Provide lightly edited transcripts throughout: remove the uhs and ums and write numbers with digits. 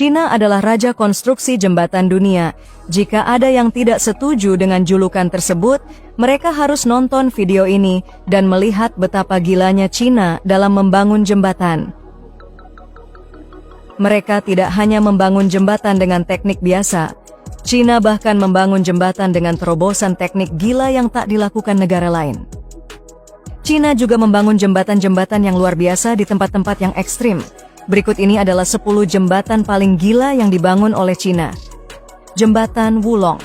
Cina adalah raja konstruksi jembatan dunia. Jika ada yang tidak setuju dengan julukan tersebut, mereka harus nonton video ini dan melihat betapa gilanya Cina dalam membangun jembatan. Mereka tidak hanya membangun jembatan dengan teknik biasa. Cina bahkan membangun jembatan dengan terobosan teknik gila yang tak dilakukan negara lain. Cina juga membangun jembatan-jembatan yang luar biasa di tempat-tempat yang ekstrim. Berikut ini adalah 10 jembatan paling gila yang dibangun oleh Cina. Jembatan Wulong.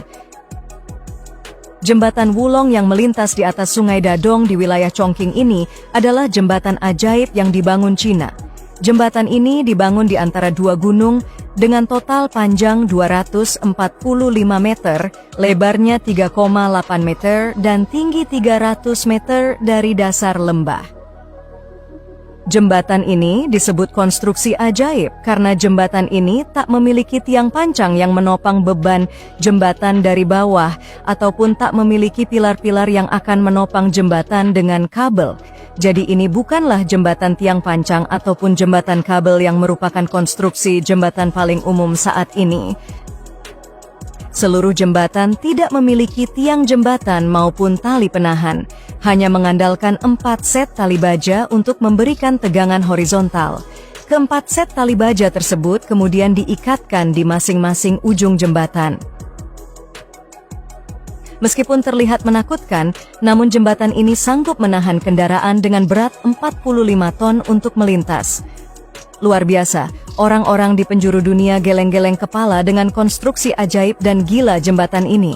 Jembatan Wulong yang melintas di atas Sungai Dadong di wilayah Chongqing ini adalah jembatan ajaib yang dibangun Cina. Jembatan ini dibangun di antara dua gunung dengan total panjang 245 meter, lebarnya 3,8 meter, dan tinggi 300 meter dari dasar lembah. Jembatan ini disebut konstruksi ajaib karena jembatan ini tak memiliki tiang pancang yang menopang beban jembatan dari bawah ataupun tak memiliki pilar-pilar yang akan menopang jembatan dengan kabel. Jadi ini bukanlah jembatan tiang pancang ataupun jembatan kabel yang merupakan konstruksi jembatan paling umum saat ini. Seluruh jembatan tidak memiliki tiang jembatan maupun tali penahan, hanya mengandalkan 4 set tali baja untuk memberikan tegangan horizontal. Keempat set tali baja tersebut kemudian diikatkan di masing-masing ujung jembatan. Meskipun terlihat menakutkan, namun jembatan ini sanggup menahan kendaraan dengan berat 45 ton untuk melintas. Luar biasa, orang-orang di penjuru dunia geleng-geleng kepala dengan konstruksi ajaib dan gila jembatan ini.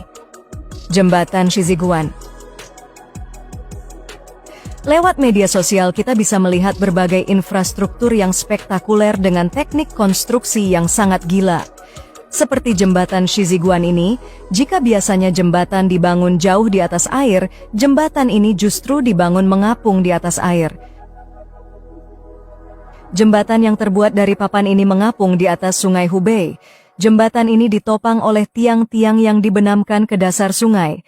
Jembatan Shiziguan. Lewat media sosial kita bisa melihat berbagai infrastruktur yang spektakuler dengan teknik konstruksi yang sangat gila. Seperti jembatan Shiziguan ini, jika biasanya jembatan dibangun jauh di atas air, jembatan ini justru dibangun mengapung di atas air. Jembatan yang terbuat dari papan ini mengapung di atas Sungai Hubei. Jembatan ini ditopang oleh tiang-tiang yang dibenamkan ke dasar sungai.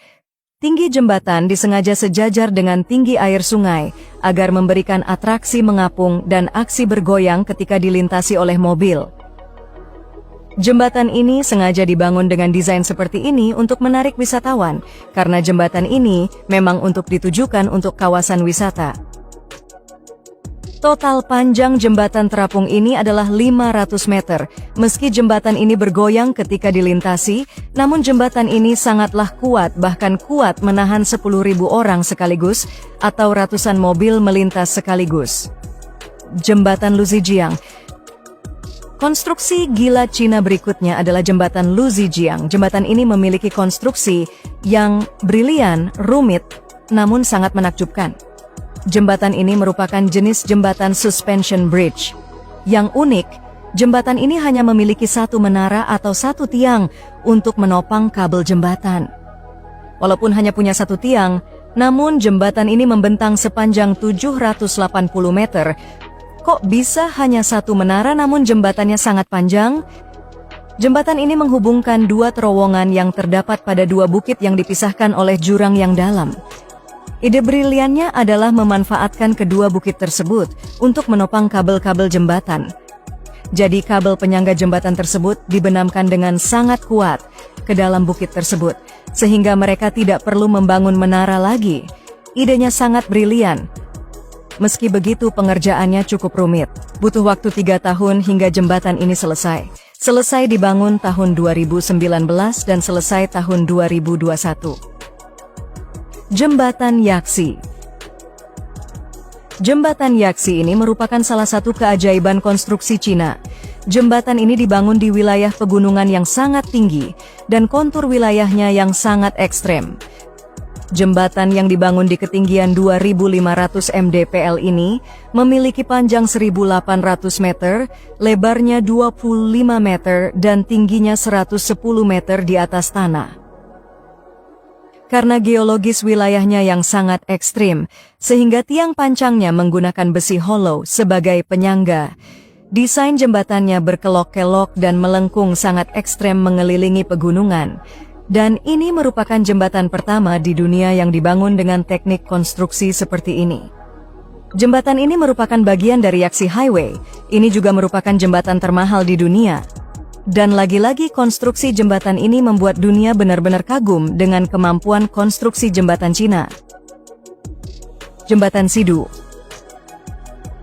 Tinggi jembatan disengaja sejajar dengan tinggi air sungai, agar memberikan atraksi mengapung dan aksi bergoyang ketika dilintasi oleh mobil. Jembatan ini sengaja dibangun dengan desain seperti ini untuk menarik wisatawan, karena jembatan ini memang untuk ditujukan untuk kawasan wisata. Total panjang jembatan terapung ini adalah 500 meter. Meski jembatan ini bergoyang ketika dilintasi, namun jembatan ini sangatlah kuat, bahkan kuat menahan 10.000 orang sekaligus atau ratusan mobil melintas sekaligus. Jembatan Luzijiang. Konstruksi gila Cina berikutnya adalah jembatan Luzijiang. Jembatan ini memiliki konstruksi yang brilian, rumit, namun sangat menakjubkan. Jembatan ini merupakan jenis jembatan suspension bridge. Yang unik, jembatan ini hanya memiliki satu menara atau satu tiang untuk menopang kabel jembatan. Walaupun hanya punya satu tiang, namun jembatan ini membentang sepanjang 780 meter. Kok bisa hanya satu menara namun jembatannya sangat panjang? Jembatan ini menghubungkan dua terowongan yang terdapat pada dua bukit yang dipisahkan oleh jurang yang dalam. Ide briliannya adalah memanfaatkan kedua bukit tersebut untuk menopang kabel-kabel jembatan. Jadi kabel penyangga jembatan tersebut dibenamkan dengan sangat kuat ke dalam bukit tersebut, sehingga mereka tidak perlu membangun menara lagi. Idenya sangat brilian. Meski begitu pengerjaannya cukup rumit. Butuh waktu 3 tahun hingga jembatan ini selesai. Selesai dibangun tahun 2019 dan selesai tahun 2021. Jembatan Yaksi. Jembatan Yaksi ini merupakan salah satu keajaiban konstruksi Cina. Jembatan ini dibangun di wilayah pegunungan yang sangat tinggi dan kontur wilayahnya yang sangat ekstrem. Jembatan yang dibangun di ketinggian 2.500 mdpl ini memiliki panjang 1.800 meter, lebarnya 25 meter dan tingginya 110 meter di atas tanah. Karena geologis wilayahnya yang sangat ekstrim, sehingga tiang pancangnya menggunakan besi hollow sebagai penyangga. Desain jembatannya berkelok-kelok dan melengkung sangat ekstrem mengelilingi pegunungan. Dan ini merupakan jembatan pertama di dunia yang dibangun dengan teknik konstruksi seperti ini. Jembatan ini merupakan bagian dari Yaksi Highway. Ini juga merupakan jembatan termahal di dunia. Dan lagi-lagi konstruksi jembatan ini membuat dunia benar-benar kagum dengan kemampuan konstruksi jembatan Cina. Jembatan Sidu.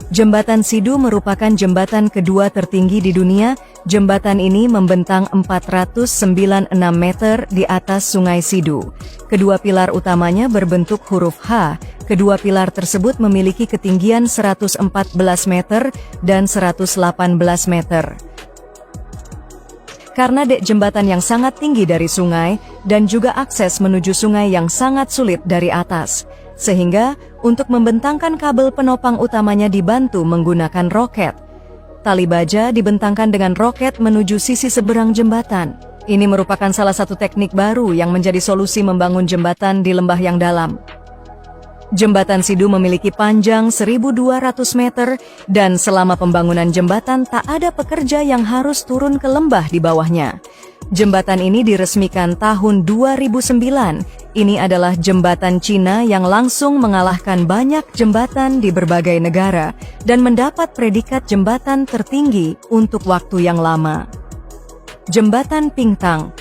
Jembatan Sidu merupakan jembatan kedua tertinggi di dunia. Jembatan ini membentang 496 meter di atas Sungai Sidu. Kedua pilar utamanya berbentuk huruf H. Kedua pilar tersebut memiliki ketinggian 114 meter dan 118 meter. Karena dek jembatan yang sangat tinggi dari sungai dan juga akses menuju sungai yang sangat sulit dari atas, sehingga untuk membentangkan kabel penopang utamanya dibantu menggunakan roket. Tali baja dibentangkan dengan roket menuju sisi seberang jembatan. Ini merupakan salah satu teknik baru yang menjadi solusi membangun jembatan di lembah yang dalam. Jembatan Sidu memiliki panjang 1.200 meter dan selama pembangunan jembatan tak ada pekerja yang harus turun ke lembah di bawahnya. Jembatan ini diresmikan tahun 2009. Ini adalah jembatan Cina yang langsung mengalahkan banyak jembatan di berbagai negara dan mendapat predikat jembatan tertinggi untuk waktu yang lama. Jembatan Pingtang.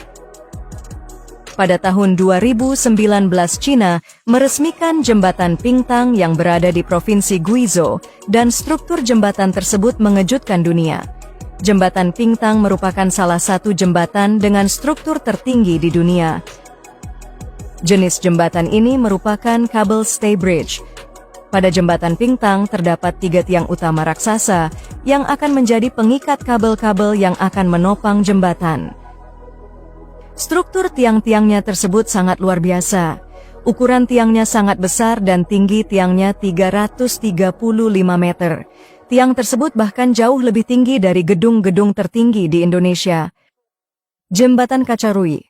Pada tahun 2019, Cina meresmikan jembatan Pingtang yang berada di Provinsi Guizhou, dan struktur jembatan tersebut mengejutkan dunia. Jembatan Pingtang merupakan salah satu jembatan dengan struktur tertinggi di dunia. Jenis jembatan ini merupakan Cable Stay Bridge. Pada jembatan Pingtang terdapat 3 tiang utama raksasa yang akan menjadi pengikat kabel-kabel yang akan menopang jembatan. Struktur tiang-tiangnya tersebut sangat luar biasa. Ukuran tiangnya sangat besar dan tinggi tiangnya 335 meter. Tiang tersebut bahkan jauh lebih tinggi dari gedung-gedung tertinggi di Indonesia. Jembatan Kacarui.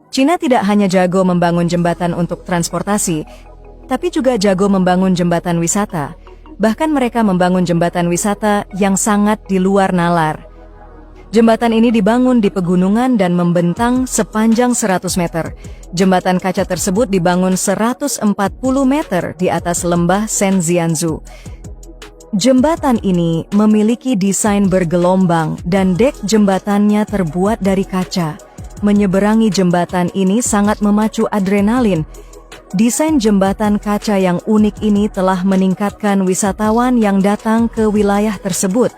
Cina tidak hanya jago membangun jembatan untuk transportasi, tapi juga jago membangun jembatan wisata. Bahkan mereka membangun jembatan wisata yang sangat di luar nalar. Jembatan ini dibangun di pegunungan dan membentang sepanjang 100 meter. Jembatan kaca tersebut dibangun 140 meter di atas lembah Senzianzu. Jembatan ini memiliki desain bergelombang dan dek jembatannya terbuat dari kaca. Menyeberangi jembatan ini sangat memacu adrenalin. Desain jembatan kaca yang unik ini telah meningkatkan wisatawan yang datang ke wilayah tersebut.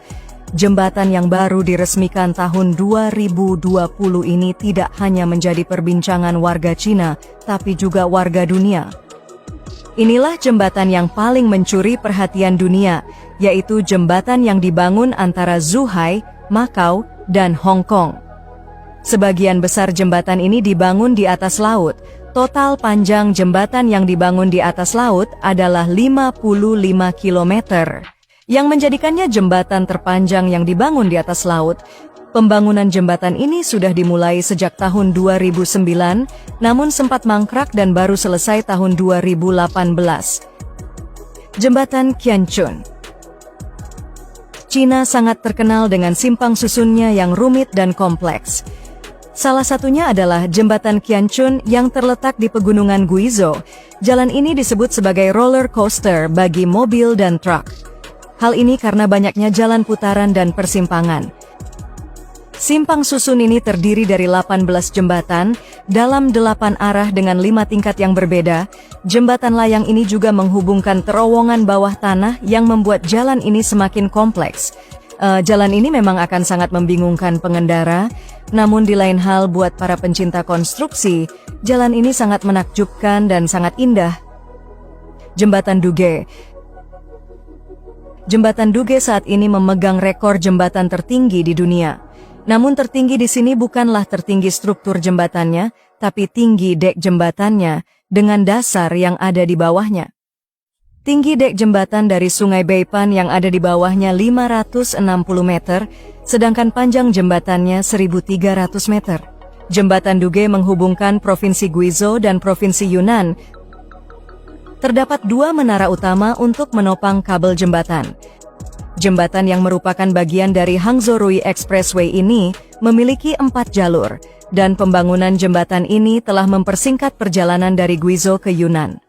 Jembatan yang baru diresmikan tahun 2020 ini tidak hanya menjadi perbincangan warga Cina, tapi juga warga dunia. Inilah jembatan yang paling mencuri perhatian dunia, yaitu jembatan yang dibangun antara Zhuhai, Macau, dan Hong Kong. Sebagian besar jembatan ini dibangun di atas laut. Total panjang jembatan yang dibangun di atas laut adalah 55 kilometer. Yang menjadikannya jembatan terpanjang yang dibangun di atas laut. Pembangunan jembatan ini sudah dimulai sejak tahun 2009, namun sempat mangkrak dan baru selesai tahun 2018. Jembatan Qianchun. Cina sangat terkenal dengan simpang susunnya yang rumit dan kompleks. Salah satunya adalah Jembatan Qianchun yang terletak di Pegunungan Guizhou. Jalan ini disebut sebagai roller coaster bagi mobil dan truk. Hal ini karena banyaknya jalan putaran dan persimpangan. Simpang susun ini terdiri dari 18 jembatan dalam 8 arah dengan 5 tingkat yang berbeda. Jembatan layang ini juga menghubungkan terowongan bawah tanah yang membuat jalan ini semakin kompleks. Jalan ini memang akan sangat membingungkan pengendara, namun di lain hal buat para pencinta konstruksi, jalan ini sangat menakjubkan dan sangat indah. Jembatan Duge. Jembatan Duge saat ini memegang rekor jembatan tertinggi di dunia. Namun tertinggi di sini bukanlah tertinggi struktur jembatannya, tapi tinggi dek jembatannya dengan dasar yang ada di bawahnya. Tinggi dek jembatan dari Sungai Beipan yang ada di bawahnya 560 meter, sedangkan panjang jembatannya 1.300 meter. Jembatan Duge menghubungkan Provinsi Guizhou dan Provinsi Yunnan. Terdapat 2 menara utama untuk menopang kabel jembatan. Jembatan yang merupakan bagian dari Hangzhou-Rui Expressway ini memiliki 4 jalur, dan pembangunan jembatan ini telah mempersingkat perjalanan dari Guizhou ke Yunnan.